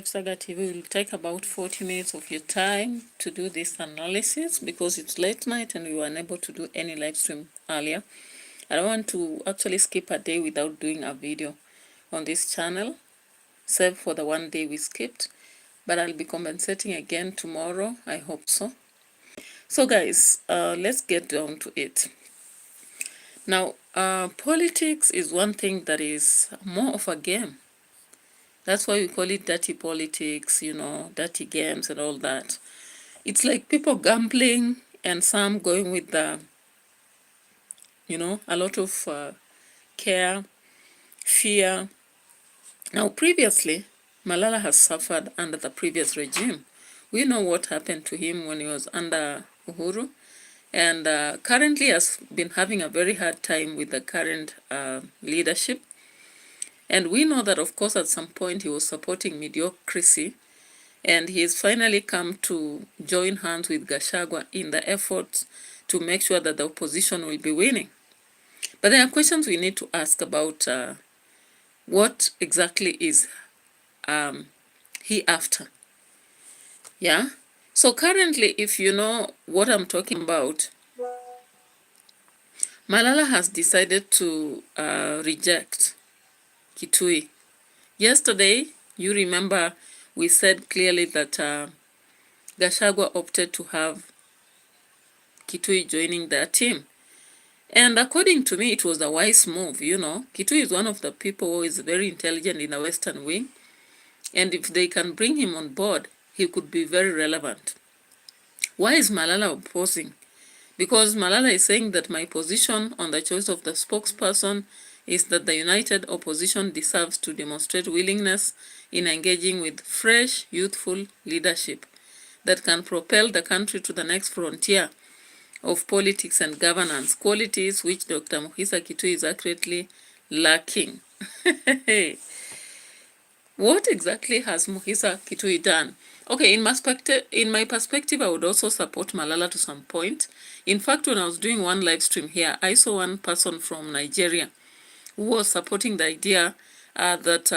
Saga TV will take about 40 minutes of your time to do this analysis because it's late night and we were unable to do any live stream earlier. I don't want to actually skip a day without doing a video on this channel, save for the one day we skipped, but I'll be compensating again tomorrow. I hope so. So guys, let's get down to it. Now, politics is one thing that is more of a game. That's why we call it dirty politics, dirty games and all that. It's like people gambling and some going with the, a lot of care, fear. Now, previously, Malala has suffered under the previous regime. We know what happened to him when he was under Uhuru, and currently has been having a very hard time with the current leadership. And we know that, of course, at some point he was supporting mediocrity, and he has finally come to join hands with Gachagua in the efforts to make sure that the opposition will be winning. But there are questions we need to ask about what exactly is he after. Yeah? So currently, if you know what I'm talking about, Malala has decided to reject KITUYI. Yesterday, you remember we said clearly that Gachagua opted to have KITUYI joining their team. And according to me, it was a wise move, KITUYI is one of the people who is very intelligent in the Western wing. And if they can bring him on board, he could be very relevant. Why is Malala opposing? Because Malala is saying that my position on the choice of the spokesperson is that the united opposition deserves to demonstrate willingness in engaging with fresh, youthful leadership that can propel the country to the next frontier of politics and governance, qualities which Dr. Muhisa Kitui is accurately lacking. What exactly has Muhisa Kitui done? Okay, in my perspective, I would also support Malala to some point. In fact, when I was doing one live stream here, I saw one person from Nigeria who was supporting the idea that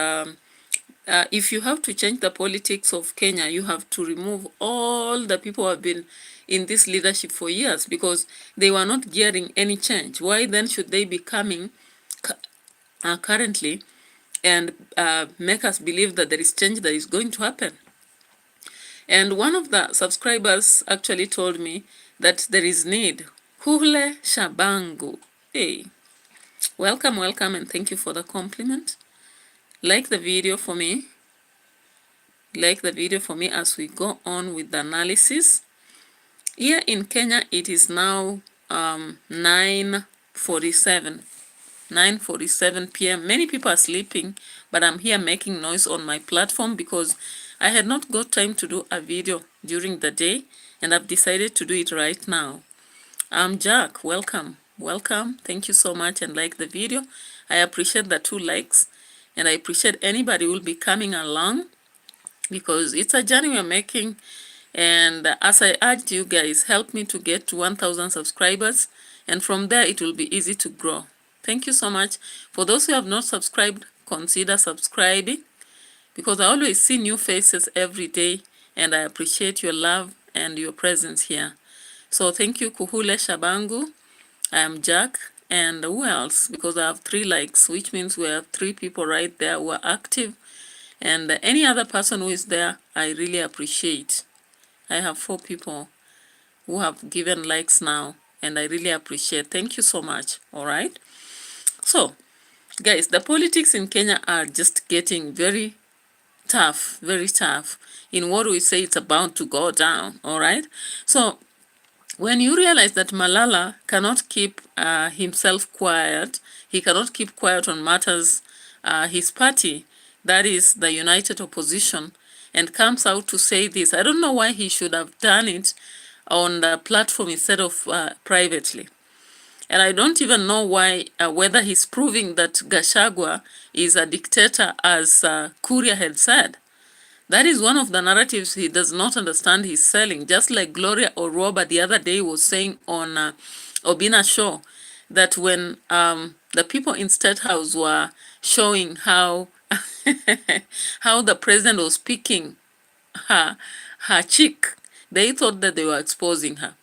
if you have to change the politics of Kenya, you have to remove all the people who have been in this leadership for years because they were not gearing any change. Why then should they be coming currently and make us believe that there is change that is going to happen? And one of the subscribers actually told me that there is need. Hule Shabangu. Hey. Welcome, and thank you for the compliment. Like the video for me. Like the video for me as we go on with the analysis. Here in Kenya, it is now 9:47. 9:47 p.m. Many people are sleeping, but I'm here making noise on my platform because I had not got time to do a video during the day, and I've decided to do it right now. I'm Jack. Welcome. Thank you so much, and like the video. I appreciate the 2 likes, and I appreciate anybody who will be coming along because it's a journey we're making. And as I urged you guys, help me to get to 1,000 subscribers, and from there it will be easy to grow. Thank you so much. For those who have not subscribed, consider subscribing because I always see new faces every day, and I appreciate your love and your presence here. So thank you, Kuhule Shabangu. I am Jack, and who else? Because I have 3 likes, which means we have 3 people right there who are active. And any other person who is there, I really appreciate. I have 4 people who have given likes now, and I really appreciate. Thank you so much. All right. So, guys, the politics in Kenya are just getting very tough, in what we say it's about to go down. All right. So, when you realize that Malala cannot keep himself quiet, he cannot keep quiet on matters, his party, that is the united opposition, and comes out to say this. I don't know why he should have done it on the platform instead of privately. And I don't even know why, whether he's proving that Gachagua is a dictator as Kuria had said. That is one of the narratives he does not understand he's selling. Just like Gloria Oroba the other day was saying on Obina's show, that when the people in State House were showing how how the president was picking her, her cheek. They thought that they were exposing her,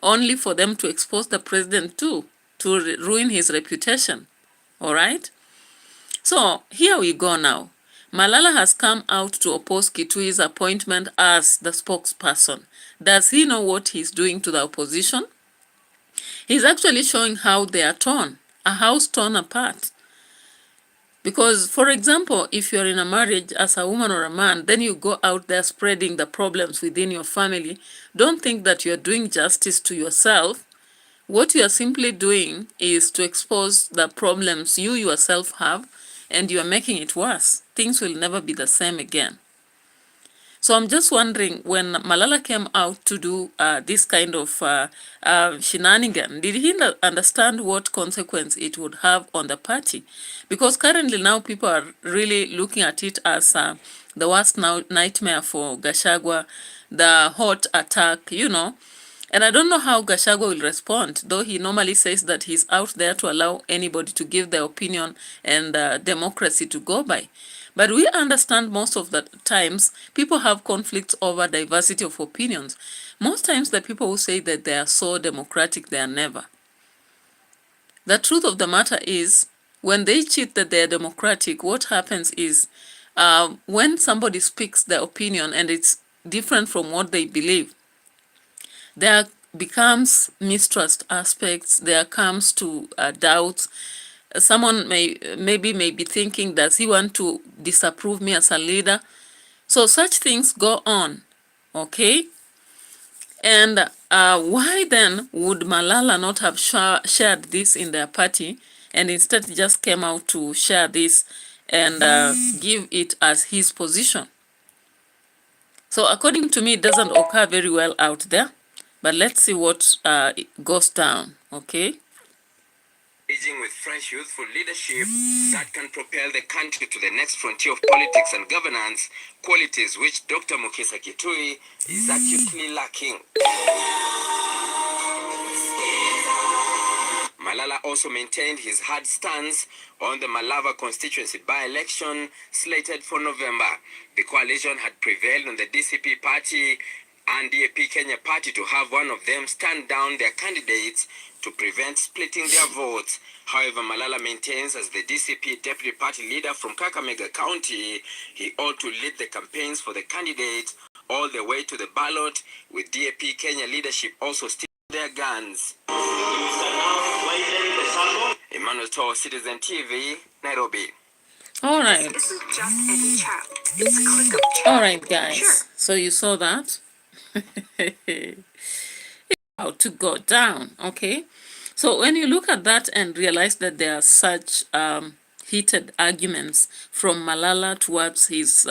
only for them to expose the president too, to ruin his reputation. All right? So here we go now. Malala has come out to oppose Kituyi's appointment as the spokesperson. Does he know what he's doing to the opposition? He's actually showing how they are torn, a house torn apart. Because, for example, if you're in a marriage as a woman or a man, then you go out there spreading the problems within your family. Don't think that you're doing justice to yourself. What you are simply doing is to expose the problems you yourself have, and you are making it worse. Things will never be the same again. So I'm just wondering, when Malala came out to do this kind of shenanigan, did he understand what consequence it would have on the party? Because currently now people are really looking at it as the worst nightmare for Gachagua, the hot attack, you know. And I don't know how Gachagua will respond, though he normally says that he's out there to allow anybody to give their opinion and democracy to go by. But we understand most of the times people have conflicts over diversity of opinions. Most times the people who say that they are so democratic, they are never. The truth of the matter is, when they cheat that they are democratic, what happens is when somebody speaks their opinion and it's different from what they believe, there becomes mistrust aspects, there comes to doubts. Someone may be thinking, does he want to disapprove me as a leader? So such things go on, okay? And why then would Malala not have shared this in their party, and instead just came out to share this and give it as his position? So according to me, it doesn't occur very well out there. But let's see what goes down, okay? Engaging with fresh youthful leadership that can propel the country to the next frontier of politics and governance, qualities which Dr. Mukisa Kitui is acutely lacking. Malala also maintained his hard stance on the Malava constituency by-election slated for November. The coalition had prevailed on the DCP party and DAP Kenya party to have one of them stand down their candidates to prevent splitting their votes. However, Malala maintains, as the DCP deputy party leader from Kakamega County, he ought to lead the campaigns for the candidate all the way to the ballot, with DAP Kenya leadership also sticking their guns. Emmanuel Toh, Citizen TV, Nairobi. All right. All right, guys. So you saw that. How to go down, okay? So when you look at that and realize that there are such heated arguments from Malala towards his,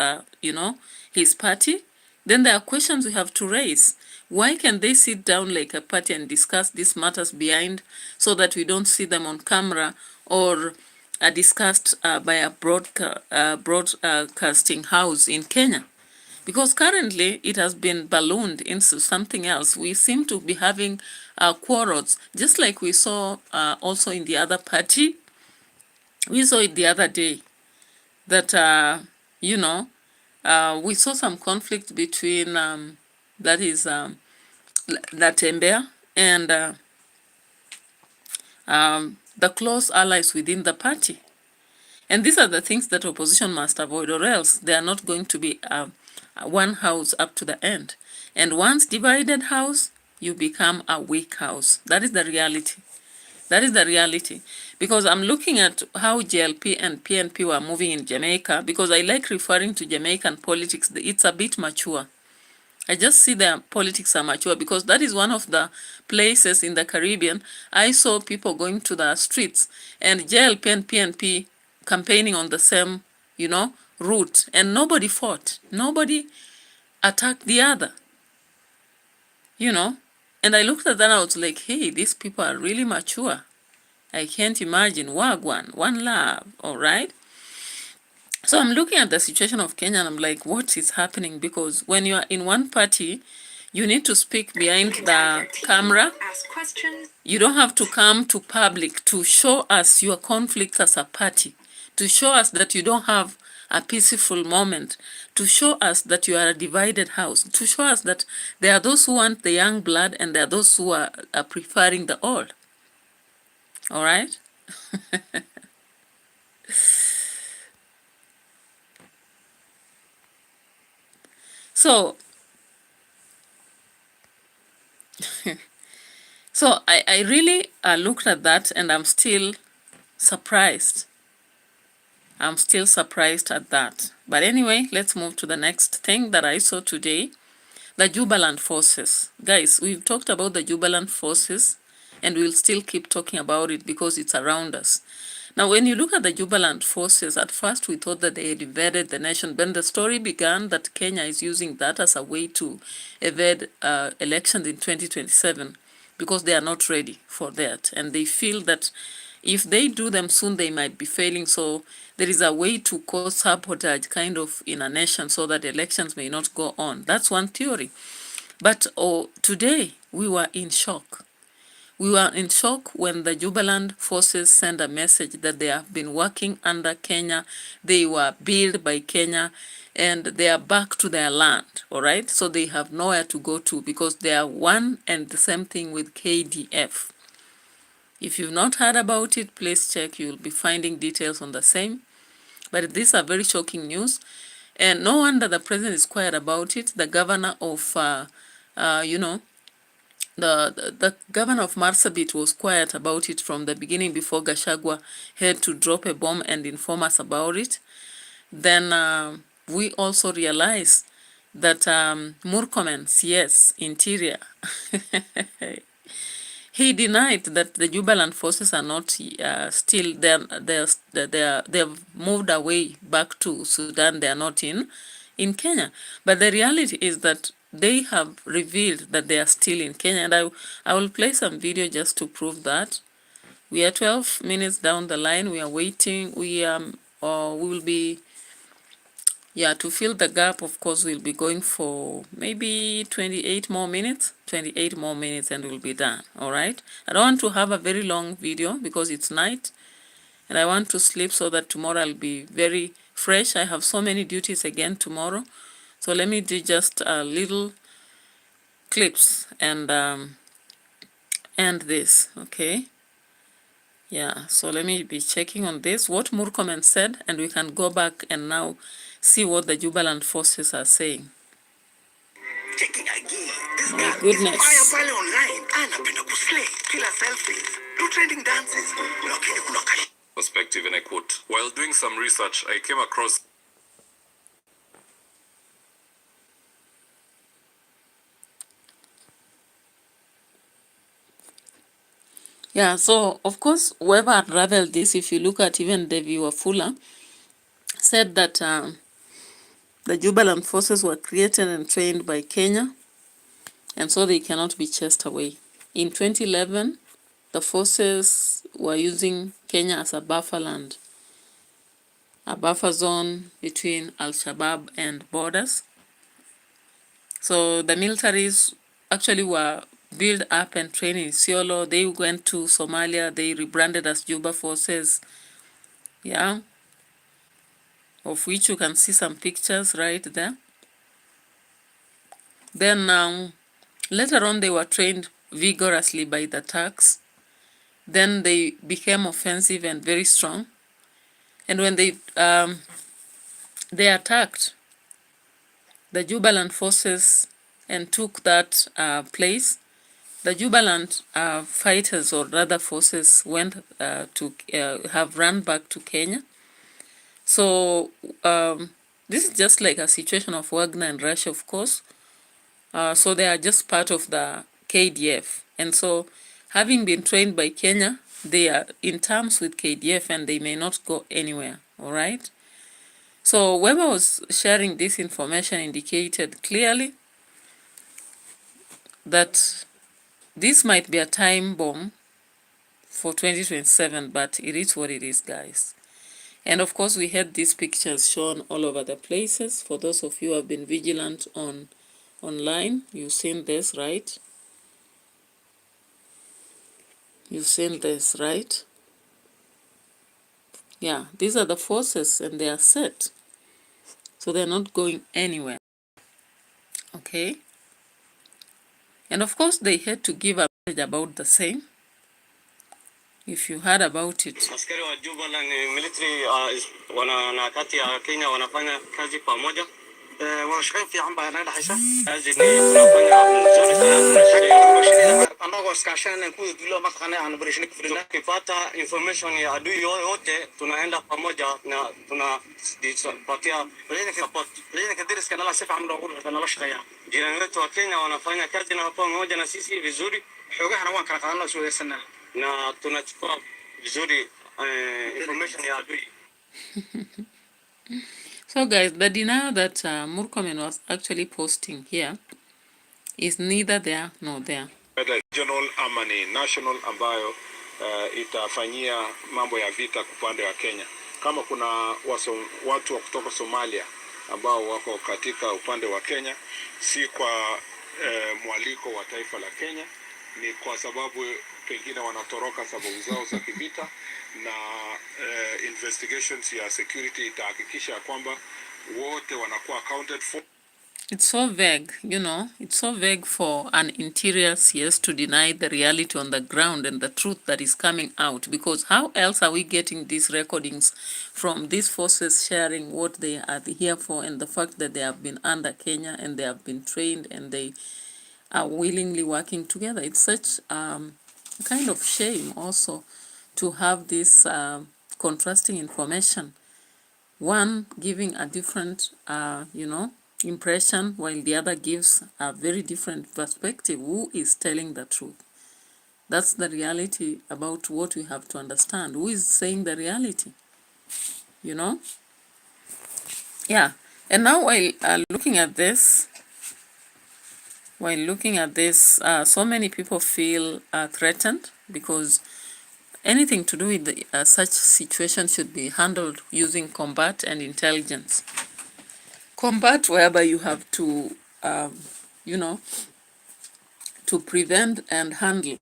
his party, then there are questions we have to raise. Why can they sit down like a party and discuss these matters behind, so that we don't see them on camera or are discussed by a broadcasting house in Kenya? Because currently it has been ballooned into something else. We seem to be having quarrels, just like we saw also in the other party. We saw it the other day that, we saw some conflict between, Latembea and the close allies within the party. And these are the things that opposition must avoid, or else they are not going to be one house up to the end. And once divided house, you become a weak house. That is the reality. That is the reality. Because I'm looking at how JLP and PNP were moving in Jamaica, because I like referring to Jamaican politics. It's a bit mature. I just see their politics are mature, because that is one of the places in the Caribbean I saw people going to the streets and JLP and PNP campaigning on the same, route, and nobody fought. Nobody attacked the other, And I looked at that and I was like, hey, these people are really mature. I can't imagine. Wagwan, one love, all right? So I'm looking at the situation of Kenya and I'm like, what is happening? Because when you are in one party, you need to speak behind the camera. You don't have to come to public to show us your conflict as a party, to show us that you don't have a peaceful moment, to show us that you are a divided house, to show us that there are those who want the young blood and there are those who are preferring the old. All right? So, I really looked at that and I'm still surprised. I'm still surprised at that. But anyway, let's move to the next thing that I saw today. The Jubaland forces. Guys, we've talked about the Jubaland forces and we'll still keep talking about it because it's around us. Now, when you look at the Jubaland forces, at first we thought that they had invaded the nation. Then the story began that Kenya is using that as a way to evade elections in 2027 because they are not ready for that. And they feel that if they do them soon, they might be failing. So there is a way to cause sabotage kind of in a nation so that elections may not go on. That's one theory. But today we were in shock. We were in shock when the Jubaland forces sent a message that they have been working under Kenya, they were built by Kenya, and they are back to their land, all right? So they have nowhere to go to because they are one and the same thing with KDF. If you've not heard about it, please check. You'll be finding details on the same. But these are very shocking news. And no wonder the president is quiet about it. The governor of, the governor of Marsabit was quiet about it from the beginning before Gachagua had to drop a bomb and inform us about it. Then we also realized that Murkomen's, yes, interior, he denied that the Jubaland forces are not still, they've moved away back to Sudan, they are not in Kenya. But the reality is that they have revealed that they are still in Kenya. And I will play some video just to prove that. We are 12 minutes down the line. We are waiting. We will be, to fill the gap, of course, we'll be going for maybe 28 more minutes. 28 more minutes and we'll be done. All right. I don't want to have a very long video because it's night. And I want to sleep so that tomorrow I'll be very fresh. I have so many duties again tomorrow. So let me do just a little clips and end this, okay? Yeah, so let me be checking on this, what Murkomen said, and we can go back and now see what the Jubaland forces are saying. Checking again. This My girl goodness. is fire online. Anapenda kuslay. Kila selfies. Do trending dances. Lakini kuna perspective, and I quote, while doing some research, I came across Yeah, so of course, whoever unraveled this, if you look at even Devi Wafula, said that the Jubaland forces were created and trained by Kenya, and so they cannot be chased away. In 2011, the forces were using Kenya as a buffer land, a buffer zone between Al-Shabaab and borders. So the militaries actually were built up and trained in Isiolo. They went to Somalia. They rebranded as Juba forces. Yeah. Of which you can see some pictures right there. Then later on they were trained vigorously by the Turks. Then they became offensive and very strong. And when they attacked the Jubaland forces and took that place, the Jubaland fighters, or rather forces, went have run back to Kenya. So this is just like a situation of Wagner and Russia, of course. So they are just part of the KDF. And so having been trained by Kenya, they are in terms with KDF and they may not go anywhere, all right? So whoever was sharing this information indicated clearly that this might be a time bomb for 2027, but it is what it is, guys. And of course, we had these pictures shown all over the places. For those of you who have been vigilant online, you've seen this, right? You've seen this, right? Yeah, these are the forces and they are set. So they're not going anywhere. Okay? And of course, they had to give a message about the same. If you heard about it. Askari wa Jubaland military wana kati ya Kenya wanafanya kazi pamoja. Wanashirikiana في عم بيننا حيسا. kazi ni tunafanya mzuri sana. Ambao skashana nkuyu kilo makana anaboresha kufurina. Tukipata information ya adui yote tunaenda pamoja na tunapatia support. Leo kadiri skana la sifa amlo ngulu kana la shaqaya. Jirani wetu wa Kenya wanafanya kazi na pamoja na sisi vizuri. Xogaha waan kala qaadana soo yeesana. Na tunachukua vizuri information ya adui. So guys, the denial that Murkomen was actually posting here is neither there nor there. Whether regional ama ni national ambayo itafanyia mambo ya vita upande wa Kenya. Kama kuna watu wa kutoka Somalia ambao wako katika upande wa Kenya, si kwa mwaliko wa taifa la Kenya, ni kwa sababu pengine wanatoroka sababu zao za kivita, na investigations ya security itahakikisha kwamba wote wanakuwa accounted for. It's so vague, you know, it's so vague for an interior CS to deny the reality on the ground and the truth that is coming out, because how else are we getting these recordings from these forces sharing what they are here for, and the fact that they have been under Kenya and they have been trained and they are willingly working together. It's such a kind of shame also to have this contrasting information, one giving a different impression while the other gives a very different perspective. Who is telling the truth? That's the reality about what we have to understand. Who is saying the reality? Yeah. And now while looking at this, so many people feel threatened, because anything to do with such situation should be handled using combat and intelligence. Combat, whereby you have to, to prevent and handle.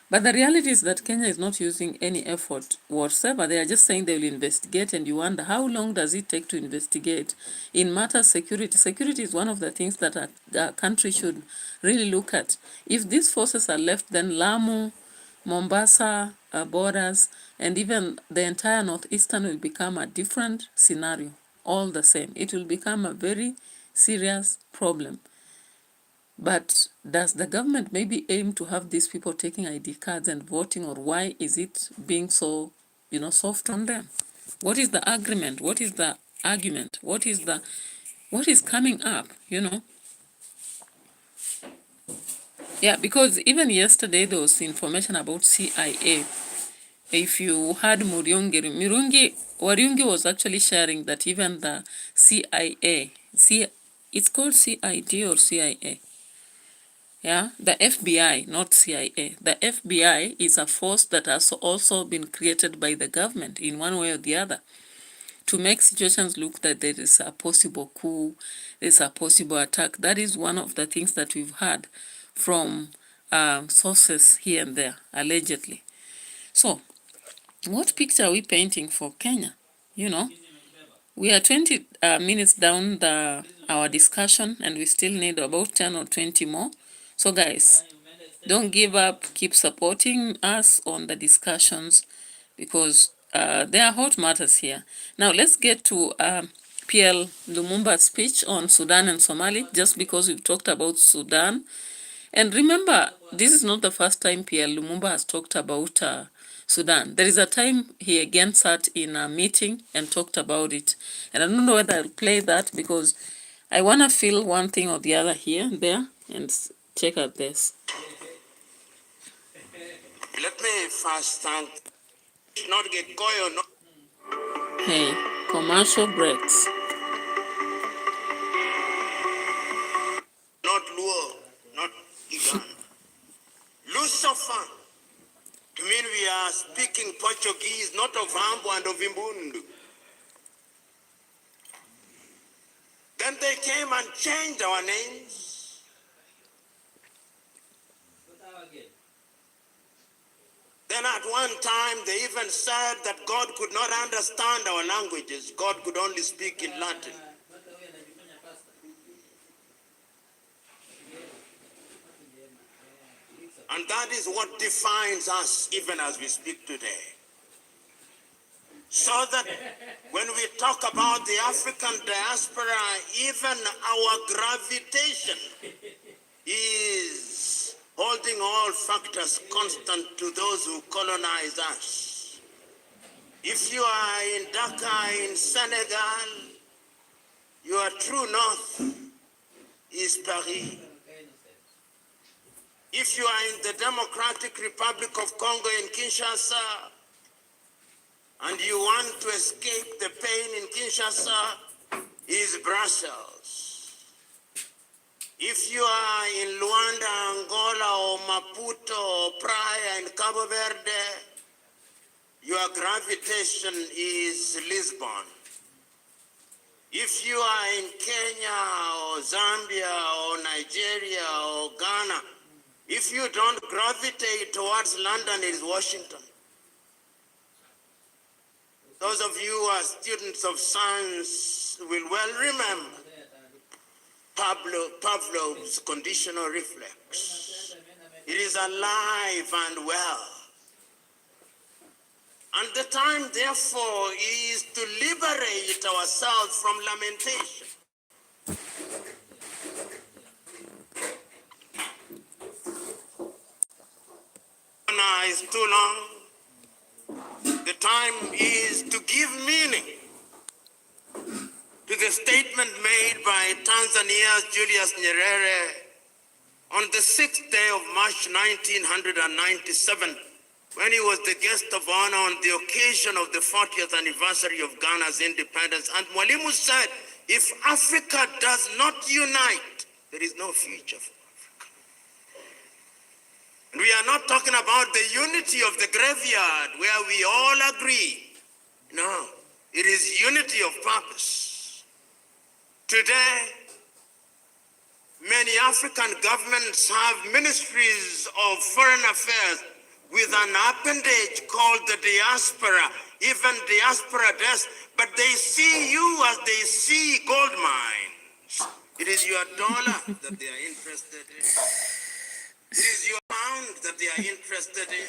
But the reality is that Kenya is not using any effort whatsoever. They are just saying they will investigate, and you wonder how long does it take to investigate in matters security. Security is one of the things that a country should really look at. If these forces are left, then Lamu, Mombasa, borders, and even the entire northeastern will become a different scenario. All the same, it will become a very serious problem. But does the government maybe aim to have these people taking ID cards and voting, or why is it being so, soft on them? What is the agreement? What is the argument? What is coming up, Yeah, because even yesterday there was information about CIA. If you heard Wariungi was actually sharing that even the CIA, it's called CID or CIA. Yeah, the FBI, not CIA. The FBI is a force that has also been created by the government in one way or the other to make situations look that there is a possible coup, there's a possible attack. That is one of the things that we've heard from sources here and there, allegedly. So, what picture are we painting for Kenya? We are 20 minutes down our discussion, and we still need about 10 or 20 more. So guys, don't give up. Keep supporting us on the discussions, because there are hot matters here. Now let's get to PL Lumumba's speech on Sudan and Somali, just because we've talked about Sudan. And remember, this is not the first time PL Lumumba has talked about Sudan. There is a time he again sat in a meeting and talked about it. And I don't know whether I'll play that, because I want to feel one thing or the other here, there, and check out this. Let me first thank not get Goyo, no. Hey, commercial breaks. Not Luo, not Igan. Lusofa. To mean we are speaking Portuguese, not of Hambo and of Imbundu. Then they came and changed our names. Then at one time they even said that God could not understand our languages. God could only speak in Latin. And that is what defines us even as we speak today. So that when we talk about the African diaspora, even our gravitation is holding all factors constant to those who colonize us. If you are in Dakar, in Senegal, your true north is Paris. If you are in the Democratic Republic of Congo in Kinshasa, and you want to escape the pain in Kinshasa, is Brussels. If you are in Luanda, Angola, or Maputo, or Praia in Cabo Verde, your gravitation is Lisbon. If you are in Kenya, or Zambia, or Nigeria, or Ghana, if you don't gravitate towards London, it is Washington. Those of you who are students of science will well remember Pavlov's conditional reflex. It is alive and well. And the time, therefore, is to liberate ourselves from lamentation. Is too long. The time is to give meaning to the statement made by Tanzania's Julius Nyerere on the 6th day of March 1997, when he was the guest of honor on the occasion of the 40th anniversary of Ghana's independence. And Mwalimu said, if Africa does not unite, there is no future for Africa. And we are not talking about the unity of the graveyard where we all agree. No, it is unity of purpose. Today, many African governments have ministries of foreign affairs with an appendage called the diaspora, even diaspora desk, but they see you as they see gold mines. It is your dollar that they are interested in. It is your pound that they are interested in.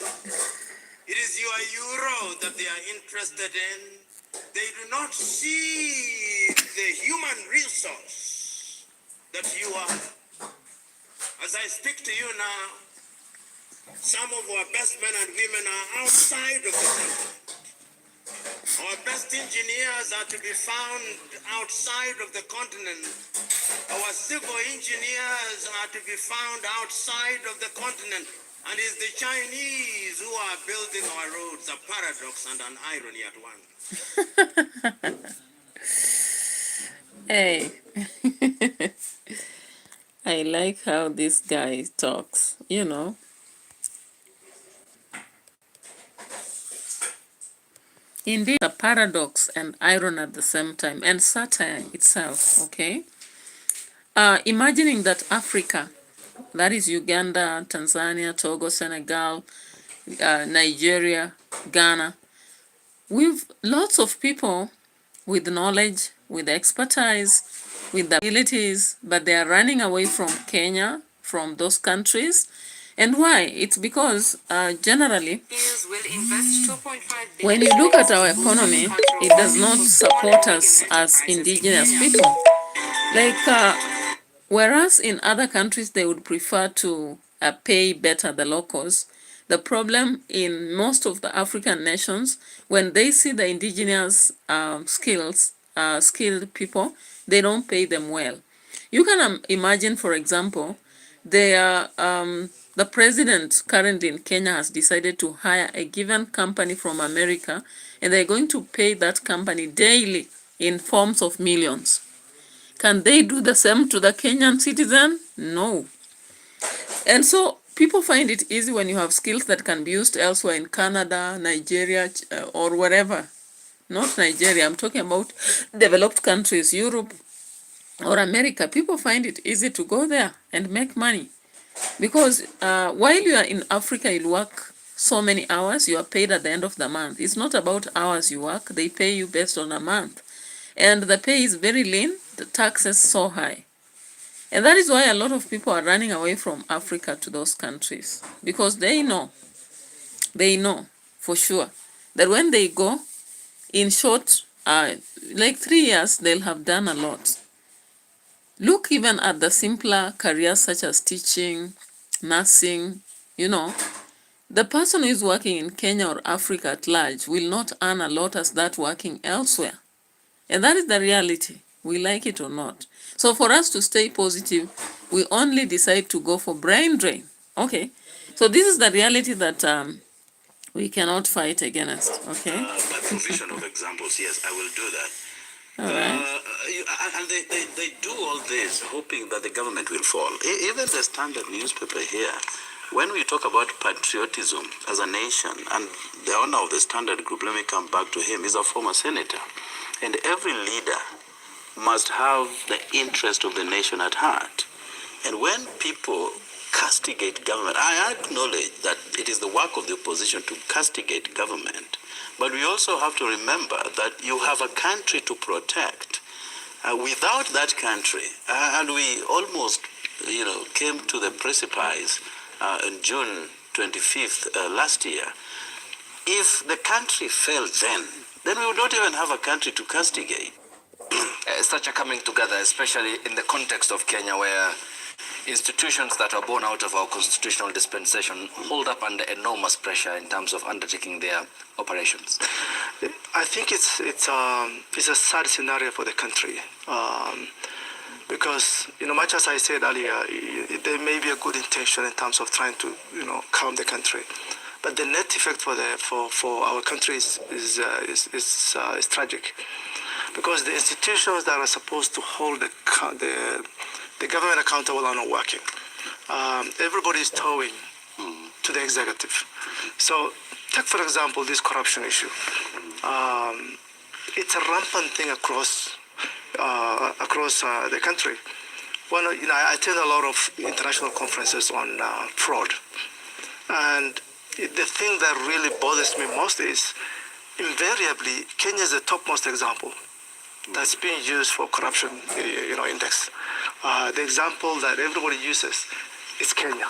It is your euro that they are interested in. They do not see the human resource that you are. As I speak to you now, some of our best men and women are outside of the country. Our best engineers are to be found outside of the continent. Our civil engineers are to be found outside of the continent. And it's the Chinese who are building our roads, a paradox and an irony at once. Hey, I like how this guy talks, you know. Indeed, a paradox and irony at the same time, and satire itself, okay? Imagining that Africa, that is Uganda, Tanzania, Togo, Senegal, Nigeria, Ghana, we've lots of people with knowledge, with expertise, with abilities, but they are running away from Kenya, from those countries. And why? It's because generally, when you look at our economy, it does not support us as indigenous people. Like, whereas in other countries, they would prefer to pay better the locals. The problem in most of the African nations, when they see the indigenous skilled people, they don't pay them well. You can imagine, for example, the president currently in Kenya has decided to hire a given company from America, and they're going to pay that company daily in forms of millions. Can they do the same to the Kenyan citizen? No. And so people find it easy when you have skills that can be used elsewhere in Canada, Nigeria, or wherever. Not Nigeria, I'm talking about developed countries, Europe or America. People find it easy to go there and make money. Because while you are in Africa, you'll work so many hours, you are paid at the end of the month. It's not about hours you work, they pay you based on a month. And the pay is very lean, the taxes so high. And that is why a lot of people are running away from Africa to those countries, because they know for sure that when they go, in short, like 3 years, they'll have done a lot. Look even at the simpler careers such as teaching, nursing, the person who is working in Kenya or Africa at large will not earn a lot as that working elsewhere. And that is the reality, we like it or not. So for us to stay positive, we only decide to go for brain drain. Okay, so this is the reality that we cannot fight against. Okay. By provision of examples, yes, I will do that. All right. And they do all this hoping that the government will fall. Even the Standard newspaper here, when we talk about patriotism as a nation, and the owner of the Standard Group, let me come back to him, is a former senator. And every leader must have the interest of the nation at heart. And when people castigate government, I acknowledge that it is the work of the opposition to castigate government. But we also have to remember that you have a country to protect. Without that country, and we almost, came to the precipice on June 25th last year. If the country fell then we would not even have a country to castigate. Such a coming together, especially in the context of Kenya, where institutions that are born out of our constitutional dispensation hold up under enormous pressure in terms of undertaking their operations. I think it's a sad scenario for the country, because much as I said earlier, there may be a good intention in terms of trying to calm the country, but the net effect for our country is tragic, because the institutions that are supposed to hold the government accountable are not working. Everybody is towing to the executive. So take, for example, this corruption issue. It's a rampant thing across the country. I attend a lot of international conferences on fraud. And the thing that really bothers me most is invariably Kenya is the topmost example that's being used for corruption, index. The example that everybody uses is Kenya.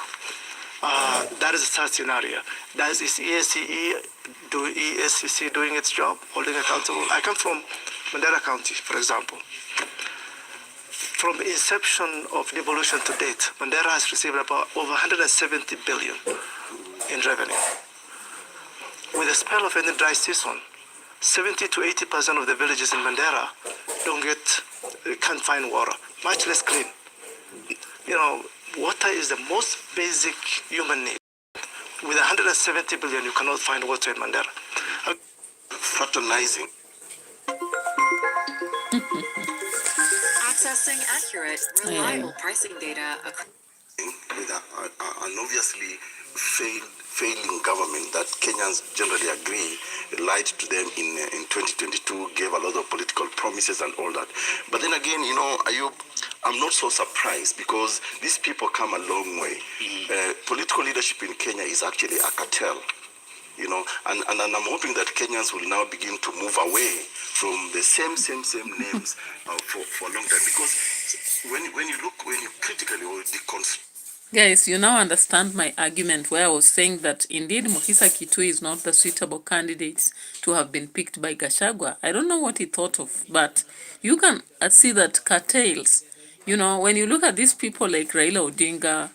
That is a sad scenario. Is ESCC doing its job, holding accountable? I come from Mandera County, for example. From the inception of devolution to date, Mandera has received about over 170 billion in revenue. With a spell of any dry season, 70 to 80% of the villages in Mandera can't find water, much less clean. Water is the most basic human need. With 170 billion, you cannot find water in Mandera. Fraternizing. Accessing accurate, reliable pricing data. With an obviously failing government that Kenyans generally agree lied to them in 2022, gave a lot of political promises and all that. But then again, Ayub, I'm not so surprised because these people come a long way. Political leadership in Kenya is actually a cartel. And I'm hoping that Kenyans will now begin to move away from the same names for a long time, because when you critically or deconstruct. Guys, you now understand my argument where I was saying that indeed Mukisa Kitui is not the suitable candidate to have been picked by Gachagua. I don't know what he thought of, but you can see that cartels, when you look at these people like Raila Odinga,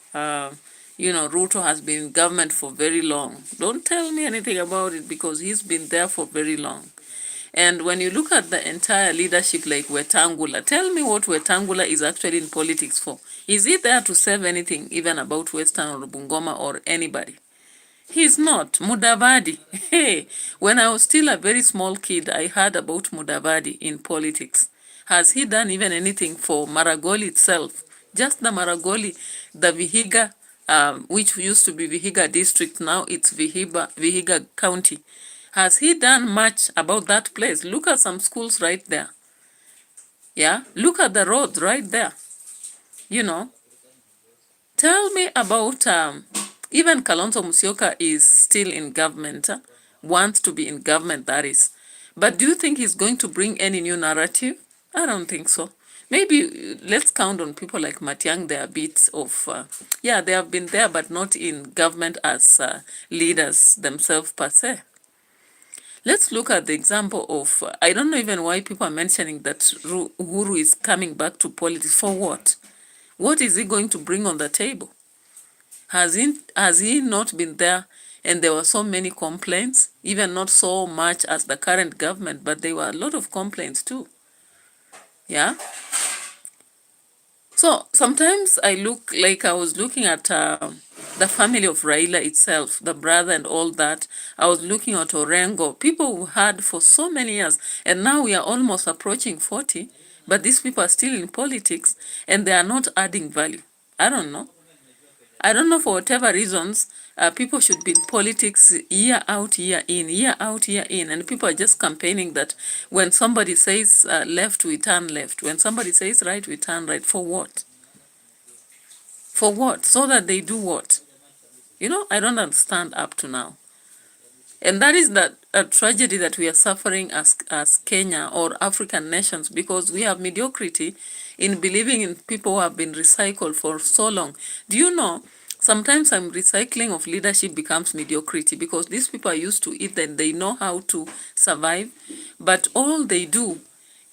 Ruto has been in government for very long. Don't tell me anything about it because he's been there for very long. And when you look at the entire leadership like Wetangula, tell me what Wetangula is actually in politics for. Is he there to serve anything, even about Western or Bungoma or anybody? He's not. Mudavadi. Hey, when I was still a very small kid, I heard about Mudavadi in politics. Has he done even anything for Maragoli itself? Just the Maragoli, the Vihiga, which used to be Vihiga district, now it's Vihiga County. Has he done much about that place? Look at some schools right there. Yeah, look at the roads right there. Tell me about, even Kalonzo Musyoka is still in government, wants to be in government, that is. But do you think he's going to bring any new narrative? I don't think so. Maybe let's count on people like Matiang. There are bits of, yeah, they have been there, but not in government as leaders themselves per se. Let's look at the example of, I don't know even why people are mentioning that Uhuru is coming back to politics. For what? What is he going to bring on the table? Has he not been there? And there were so many complaints, even not so much as the current government, but there were a lot of complaints too. Yeah. So sometimes I look like I was looking at the family of Raila itself, the brother and all that. I was looking at Orengo, people who had for so many years, and now we are almost approaching 40, but these people are still in politics and they are not adding value. I don't know. I don't know, for whatever reasons, people should be in politics year out, year in, year out, year in, and people are just campaigning that when somebody says left, we turn left. When somebody says right, we turn right. For what? For what? So that they do what? You know, I don't understand up to now. And that is a tragedy that we are suffering as Kenya or African nations, because we have mediocrity in believing in people who have been recycled for so long. Do you know, sometimes some recycling of leadership becomes mediocrity, because these people are used to it and they know how to survive, but all they do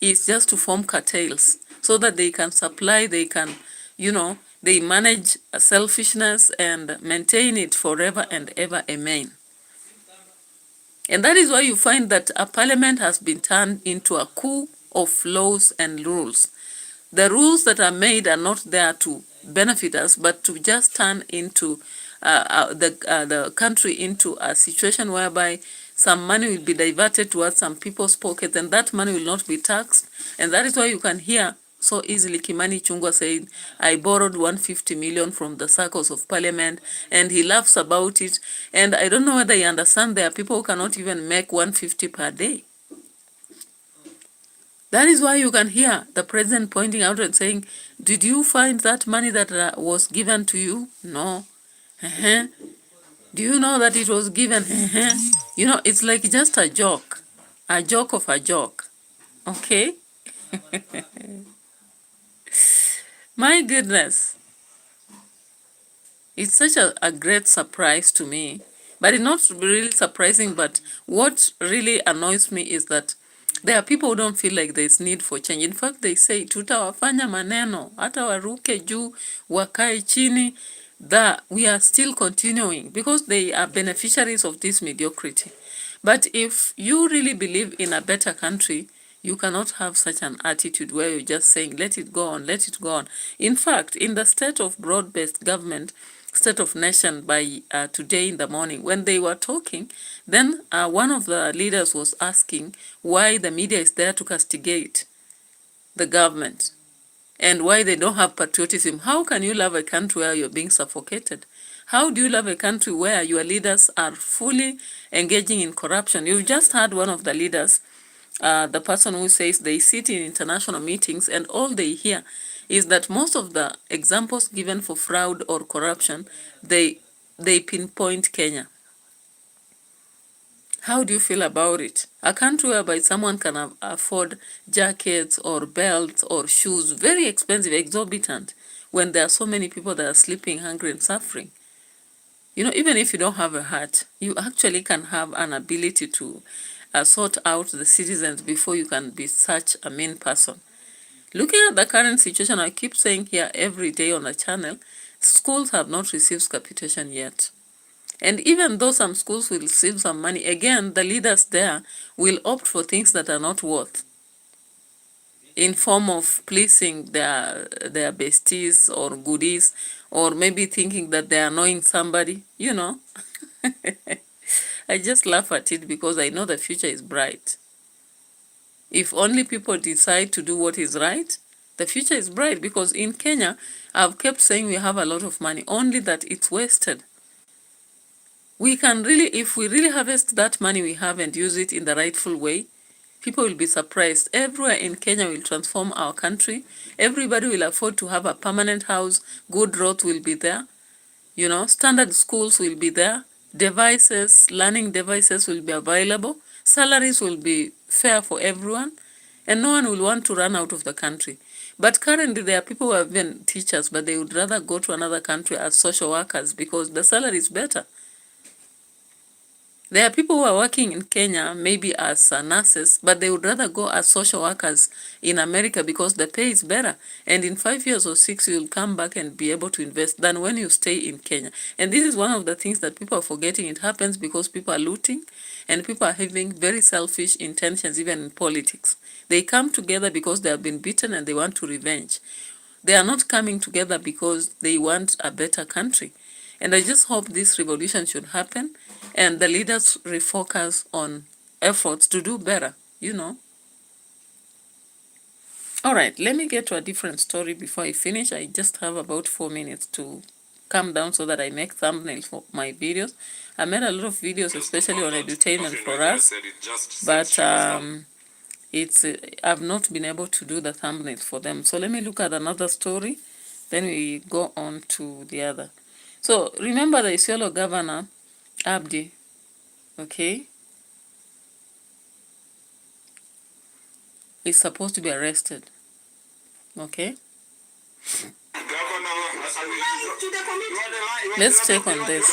is just to form cartels so that they can supply, they can, you know, they manage selfishness and maintain it forever and ever. Amen. And that is why you find that a parliament has been turned into a coup of laws and rules. The rules that are made are not there to benefit us, but to just turn into the country into a situation whereby some money will be diverted towards some people's pockets, and that money will not be taxed. And that is why you can hear so easily Kimani Chungwa saying, I borrowed 150 million from the circles of parliament, and he laughs about it. And I don't know whether you understand, there are people who cannot even make 150 per day. That is why you can hear the president pointing out and saying, did you find that money that was given to you? No. Do you know that it was given? You know, it's like just a joke of a joke. Okay? My goodness. It's such a great surprise to me. But it's not really surprising, but what really annoys me is that there are people who don't feel like there's need for change. In fact, they say, tutawafanya maneno, hata waruke juu, wakae chini, that we are still continuing because they are beneficiaries of this mediocrity. But if you really believe in a better country, you cannot have such an attitude where you're just saying, let it go on, let it go on. In fact, in the state of broad-based government, state of nation by today in the morning, when they were talking, then one of the leaders was asking why the media is there to castigate the government and why they don't have patriotism. How can you love a country where you're being suffocated? How do you love a country where your leaders are fully engaging in corruption? You've just heard one of the leaders, the person who says they sit in international meetings and all they hear is that most of the examples given for fraud or corruption, they pinpoint Kenya. How do you feel about it? A country whereby someone can afford jackets or belts or shoes, very expensive, exorbitant, when there are so many people that are sleeping, hungry and suffering. You know, even if you don't have a heart, you actually can have an ability to sort out the citizens before you can be such a mean person. Looking at the current situation, I keep saying here every day on the channel, schools have not received capitation yet. And even though some schools will receive some money, again, the leaders there will opt for things that are not worth in form of pleasing their besties or goodies, or maybe thinking that they are annoying somebody, you know. I just laugh at it because I know the future is bright. If only people decide to do what is right, the future is bright, because in Kenya, I've kept saying we have a lot of money, only that it's wasted. We can really, if we really harvest that money we have and use it in the rightful way, people will be surprised. Everywhere in Kenya will transform our country. Everybody will afford to have a permanent house. Good roads will be there. You know, standard schools will be there. Devices, learning devices will be available. Salaries will be fair for everyone. And no one will want to run out of the country. But currently there are people who have been teachers, but they would rather go to another country as social workers because the salary is better. There are people who are working in Kenya, maybe as nurses, but they would rather go as social workers in America because the pay is better. And in 5 years or 6, you'll come back and be able to invest than when you stay in Kenya. And this is one of the things that people are forgetting. It happens because people are looting and people are having very selfish intentions, even in politics. They come together because they have been beaten and they want to revenge. They are not coming together because they want a better country. And I just hope this revolution should happen and the leaders refocus on efforts to do better, you know. All right, let me get to a different story before I finish. I just have about 4 minutes to calm down so that I make thumbnails for my videos. I made a lot of videos, especially on edutainment for us, but I've not been able to do the thumbnails for them. So let me look at another story, then we go on to the other. So remember the Isiolo governor, Abdi, okay, is supposed to be arrested, okay? Let's check on this.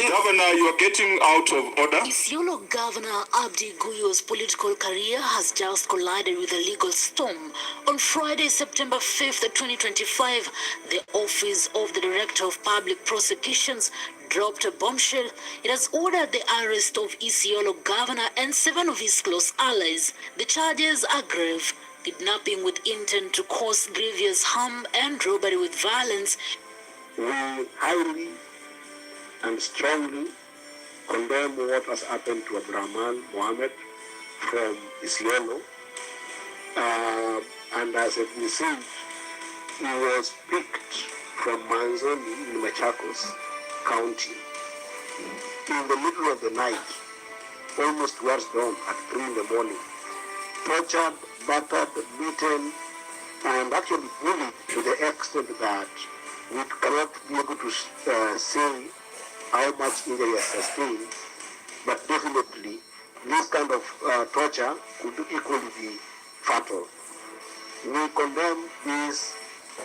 Governor, you are getting out of order. Isiolo Governor Abdi Guyo's political career has just collided with a legal storm. On Friday, September 5th, 2025, the Office of the Director of Public Prosecutions dropped a bombshell. It has ordered the arrest of Isiolo Governor and 7 of his close allies. The charges are grave: kidnapping with intent to cause grievous harm and robbery with violence. We highly and strongly condemn what has happened to Abdurrahman Mohammed from Isiolo. And as we see, he was picked from Manzoni in Machakos County in the middle of the night, almost towards dawn at 3 in the morning. Tortured, battered, beaten, and actually bullied to the extent that we cannot be able to say how much injury is sustained, but definitely this kind of torture could equally be fatal. We condemn this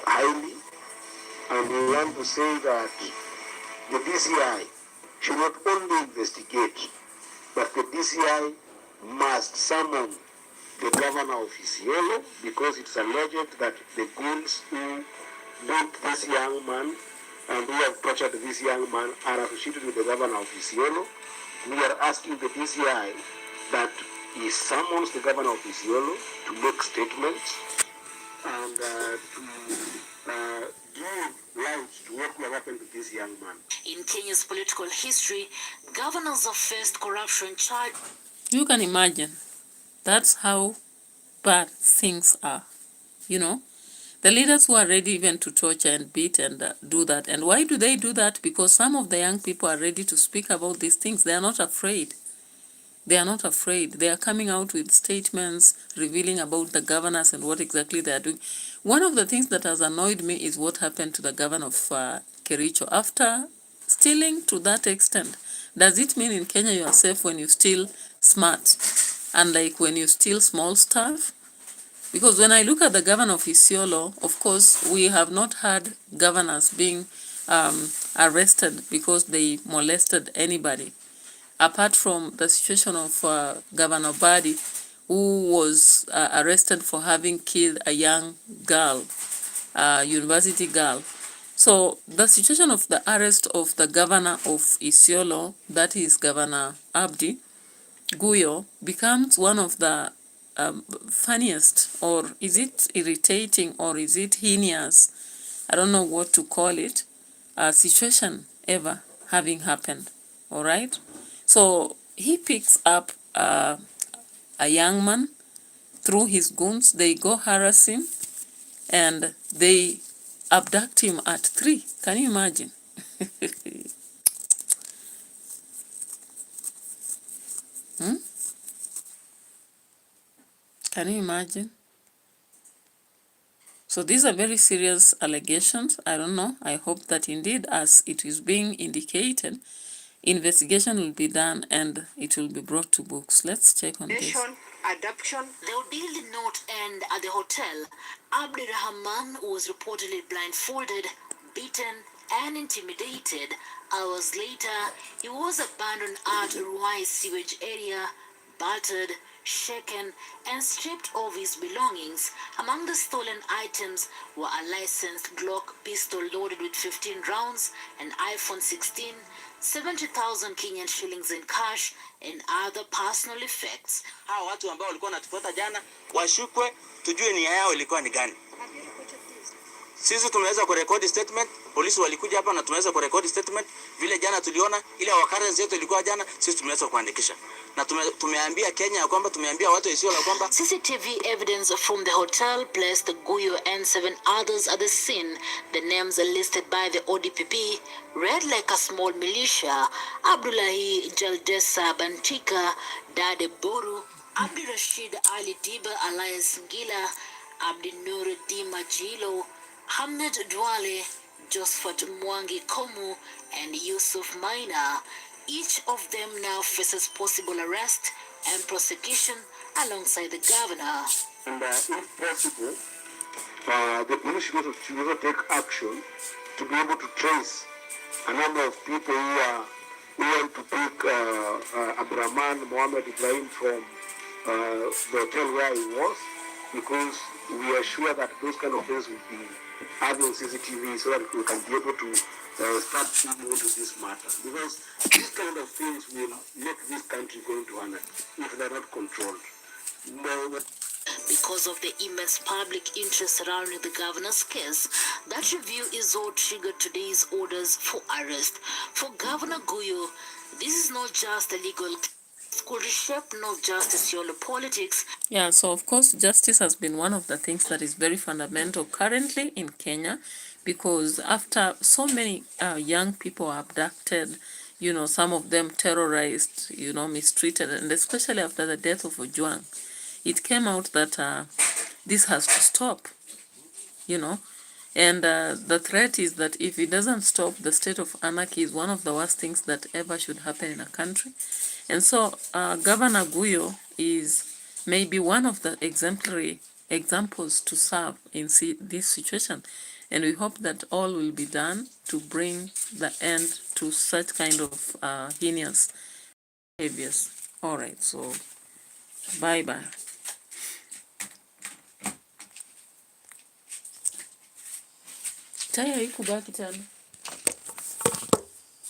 highly, and we want to say that the DCI should not only investigate, but the DCI must summon the governor of Isiolo, because it's alleged that the goons who beat this young man and who have tortured this young man are associated with the governor of Isiolo. We are asking the DCI that he summons the governor of Isiolo to make statements and to give light to what will happen to this young man. In Kenya's political history, governors have faced corruption charges. You can imagine. That's how bad things are, you know. The leaders who are ready even to torture and beat and do that. And why do they do that? Because some of the young people are ready to speak about these things. They are not afraid. They are not afraid. They are coming out with statements revealing about the governors and what exactly they are doing. One of the things that has annoyed me is what happened to the governor of Kericho. After stealing to that extent, does it mean in Kenya you are safe when you steal smart? And like when you steal small stuff? Because when I look at the governor of Isiolo, of course, we have not had governors being arrested because they molested anybody. Apart from the situation of Governor Badi, who was arrested for having killed a young girl, a university girl. So the situation of the arrest of the governor of Isiolo, that is Governor Abdi Guyo, becomes one of the funniest, or is it irritating, or is it heinous, I don't know what to call it, situation ever having happened. All right, so he picks up a young man through his goons. They go harass him and they abduct him at 3. Can you imagine? Can you imagine? So these are very serious allegations. I don't know. I hope that indeed, as it is being indicated, investigation will be done and it will be brought to books. Let's check on this. Adoption. The ordeal did not end at the hotel. Abdirahman was reportedly blindfolded, beaten, and intimidated. Hours later, he was abandoned at Ruai sewage area, battered, shaken, and stripped of his belongings. Among the stolen items were a licensed Glock pistol loaded with 15 rounds, an iPhone 16, 70,000 Kenyan shillings in cash, and other personal effects. Hao watu ambao walikuwa wanatufuata jana washukwe, tujue nia yao ilikuwa ni gani. Sisi tumeweza kurekodi statement, polisi walikuja hapa na tumeweza kurekodi statement. Vile jana tuliona ile occurrence yetu ilikuwa jana, sisi tumeweza kuandikisha. Na tumeambia Kenya kwamba tumeambia watu isio la kwamba CCTV evidence from the hotel placed Guyo and 7 others at the scene. The names are listed by the ODPP, read like a small militia: Abdullahi Jaldesa Bantika, Dade Boru, Abdi Rashid Ali Diba alias Ngila, Abdi Nur Dima Jilo, Hamid Dwale, Josephat Mwangi Komu, and Yusuf Maina. Each of them now faces possible arrest and prosecution alongside the governor. And if possible, the police should also take action to be able to trace a number of people who want to pick Abdurrahman Mohammed Ibrahim from the hotel where he was, because we are sure that those kind of things will be having CCTV so that we can be able to start looking into this matter. Because these kind of things will make this country go into anarchy if they are not controlled. Because of the immense public interest surrounding the governor's case, that review is what triggered today's orders for arrest. For Governor Guyo, this is not just a legal case. Could reshape not just Isiolo politics. Yeah, so of course justice has been one of the things that is very fundamental currently in Kenya, because after so many young people are abducted, you know, some of them terrorized, you know, mistreated, and especially after the death of Ojwang, it came out that this has to stop, you know. And the threat is that if it doesn't stop, the state of anarchy is one of the worst things that ever should happen in a country. And so Governor Guyo is maybe one of the exemplary examples to serve in this situation. And we hope that all will be done to bring the end to such kind of heinous behaviors. All right, so bye-bye. Taya haikubaki tena.